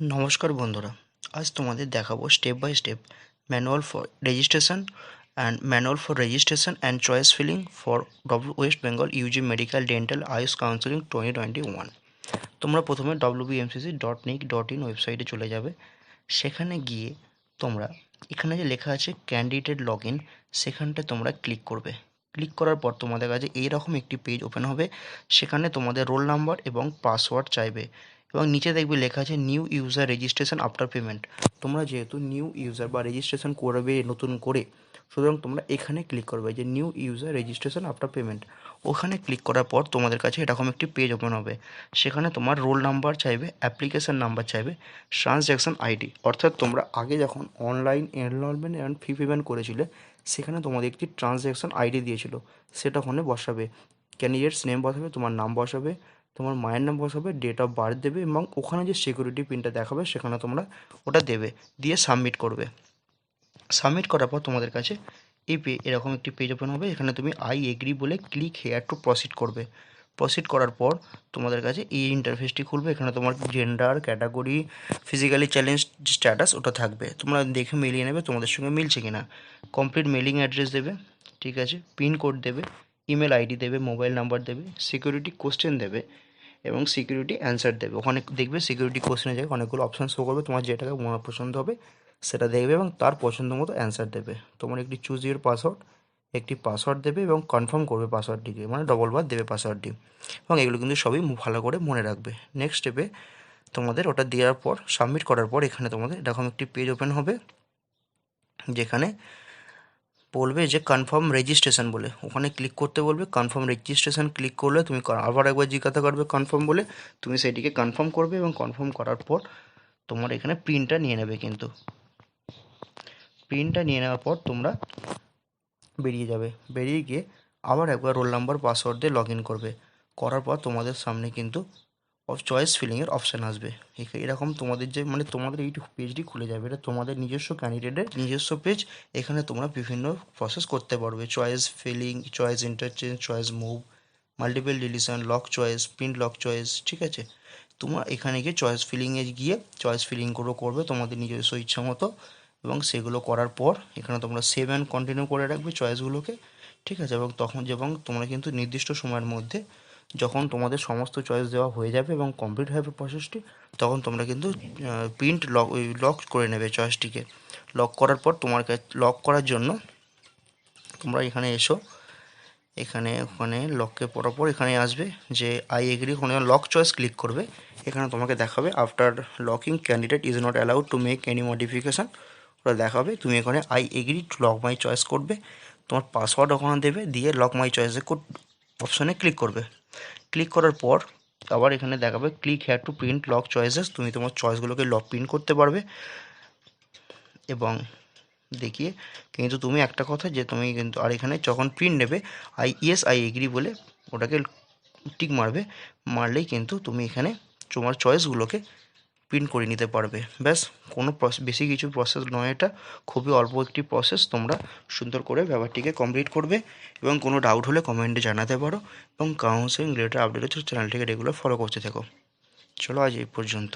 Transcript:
নমস্কার বন্ধুরা, আজ তোমাদের দেখাবো step by step manual for registration and choice filling for West Bengal UG medical dental ice counselling 2021। তোমরা প্রথমে wbmcc.nic.in ওয়েবসাইটে চলে যাবে। সেখানে গিয়ে তোমরা এখানে যে লেখা আছে ক্যান্ডিডেট লগ ইন, সেখানটায় তোমরা ক্লিক করবে। ক্লিক করার পর তোমাদের কাছে এইরকম একটি পেজ ওপেন হবে। সেখানে তোমাদের রোল নাম্বার এবং পাসওয়ার্ড চাইবে এবং নিচে দেখবে লেখা আছে new user registration after payment. তোমরা যেহেতু নিউ ইউজার বা রেজিস্ট্রেশন করবে নতুন করে, সুতরাং তোমরা এখানে ক্লিক করবে যে new user registration after payment. ওখানে ক্লিক করার পর তোমাদের কাছে এরকম একটি পেজ ওপেন হবে। সেখানে তোমার রোল নাম্বার চাইবে, অ্যাপ্লিকেশন নাম্বার চাইবে, ট্রানজ্যাকশন আইডি, অর্থাৎ তোমরা আগে যখন online enrolment and fee payment করেছিলে সেখানে তোমাদের একটি ট্রানজ্যাকশন আইডি দিয়েছিল, সেটা ওখানে বসাবে। ক্যান্ডিডেটস নেম বসাবে, তোমার নাম বসাবে, তোমার মায়ের নাম বসাবে, ডেট অফ বার্থ দেবে এবং ওখানে যে সিকিউরিটি পিনটা দেখাবে সেখানে তোমরা ওটা দেবে, দিয়ে সাবমিট করবে। সাবমিট করার পর তোমাদের কাছে এরকম একটি পেজ ওপেন হবে। এখানে তুমি আই এগ্রি বলে ক্লিক হেয়ার টু প্রসিড করবে। প্রসিড করার পর তোমাদের কাছে এই ইন্টারফেসটি খুলবে। এখানে তোমার gender, category, physically challenge status ওটা থাকবে, তোমরা দেখে মিলিয়ে নেবে তোমাদের সঙ্গে মিলছে কিনা। কমপ্লিট মেলিং অ্যাড্রেস দেবে, ঠিক আছে, পিন কোড দেবে, ইমেল আইডি দেবে, মোবাইল নাম্বার দেবে, সিকিউরিটি কোশ্চেন দেবে এবং সিকিউরিটি অ্যান্সার দেবে। ওখানে দেখবে সিকিউরিটি কোশ্চেনের জায়গায় অনেকগুলো অপশান শো করবে, তোমার যেটাকে মনে পছন্দ হবে সেটা দেখবে এবং তার পছন্দ মতো অ্যান্সার দেবে। তোমার একটি চুজ ইউর পাসওয়ার্ড, একটি পাসওয়ার্ড দেবে এবং কনফার্ম করবে পাসওয়ার্ডটিকে, মানে ডবল বার দেবে পাসওয়ার্ডটি, এবং এগুলো কিন্তু সবই ভালো করে মনে রাখবে। নেক্সট স্টেপে তোমাদের ওটা দেওয়ার পর, সাবমিট করার পর এখানে তোমাদের এরকম একটি পেজ ওপেন হবে যেখানে বলবে যে কনফার্ম রেজিস্ট্রেশন বলে, ওখানে ক্লিক করতে বলবে। কনফার্ম রেজিস্ট্রেশন ক্লিক করলে তুমি আবার একবার জিজ্ঞাসা করবে কনফার্ম বলে, তুমি সেটিকে কনফার্ম করবে এবং কনফার্ম করার পর তোমার এখানে প্রিন্টটা নিয়ে নেবে। কিন্তু প্রিন্টটা নিয়ে নেওয়ার পর তোমরা বেরিয়ে যাবে। বেরিয়ে গিয়ে আবার একবার রোল নাম্বার পাসওয়ার্ড দিয়ে লগ ইন করবে। করার পর তোমাদের সামনে কিন্তু চয়েস ফিলিংয়ের অপশান আসবে। এরকম তোমাদের যে তোমাদের এই পেজটি খুলে যাবে, এটা তোমাদের নিজস্ব ক্যান্ডিডেটের নিজস্ব পেজ। এখানে তোমরা বিভিন্ন প্রসেস করতে পারবে, choice filling, choice interchange, choice move, multiple deletion, lock choice, print lock choice, ঠিক আছে। তোমরা এখানে গিয়ে চয়েস ফিলিংয়ে গিয়ে চয়েস ফিলিংগুলো করবে তোমাদের নিজস্ব ইচ্ছা মতো, এবং সেগুলো করার পর এখানে তোমরা সেভ অ্যান্ড কন্টিনিউ করে রাখবে চয়েসগুলোকে, ঠিক আছে। এবং তোমরা কিন্তু নির্দিষ্ট সময়ের মধ্যে যখন তোমাদের সমস্ত চয়েস দেওয়া হয়ে যাবে এবং কমপ্লিট হবে প্রসেসটি, তখন তোমরা কিন্তু প্রিন্ট লক করে নেবে চয়েসটিকে। লক করার পর তোমার কাছে লক করার জন্য তোমরা এখানে এসো। ওখানে লককে পড়ার পর এখানে আসবে যে আই এগ্রি, ওখানে লক চয়েস ক্লিক করবে। এখানে তোমাকে দেখাবে after locking candidate is not allowed to make any modification, ওটা দেখাবে। তুমি এখানে I agree to lock my choice করবে, তোমার পাসওয়ার্ড ওখানে দেবে, দিয়ে লক মাই চয়েসে অপশানে ক্লিক করবে। ক্লিক করার পর আবার এখানে দেখাবে click here two print lock choices, তুমি তোমার চয়েসগুলোকে প্রিন্ট করতে পারবে এবং দেখিয়ে। কিন্তু তুমি একটা কথা যে তুমি কিন্তু আর এখানে যখন প্রিন্ট নেবে আই এগ্রি বলে ওটাকে টিক মারবে, মারলেই কিন্তু তুমি এখানে তোমার চয়েসগুলোকে প্রিন্ট করে নিতে পারবে। ব্যাস, কোনো বেশি কিছু প্রসেস নয়, এটা খুবই অল্প একটি প্রসেস। তোমরা সুন্দর করে ব্যাপারটিকে কমপ্লিট করবে এবং কোনো ডাউট হলে কমেন্টে জানাতে পারো এবং কাউন্সেলিং রিলেটেড আপডেটের চ্যানেলটিকে রেগুলার ফলো করতে থাকো। চলো আজ এই পর্যন্ত।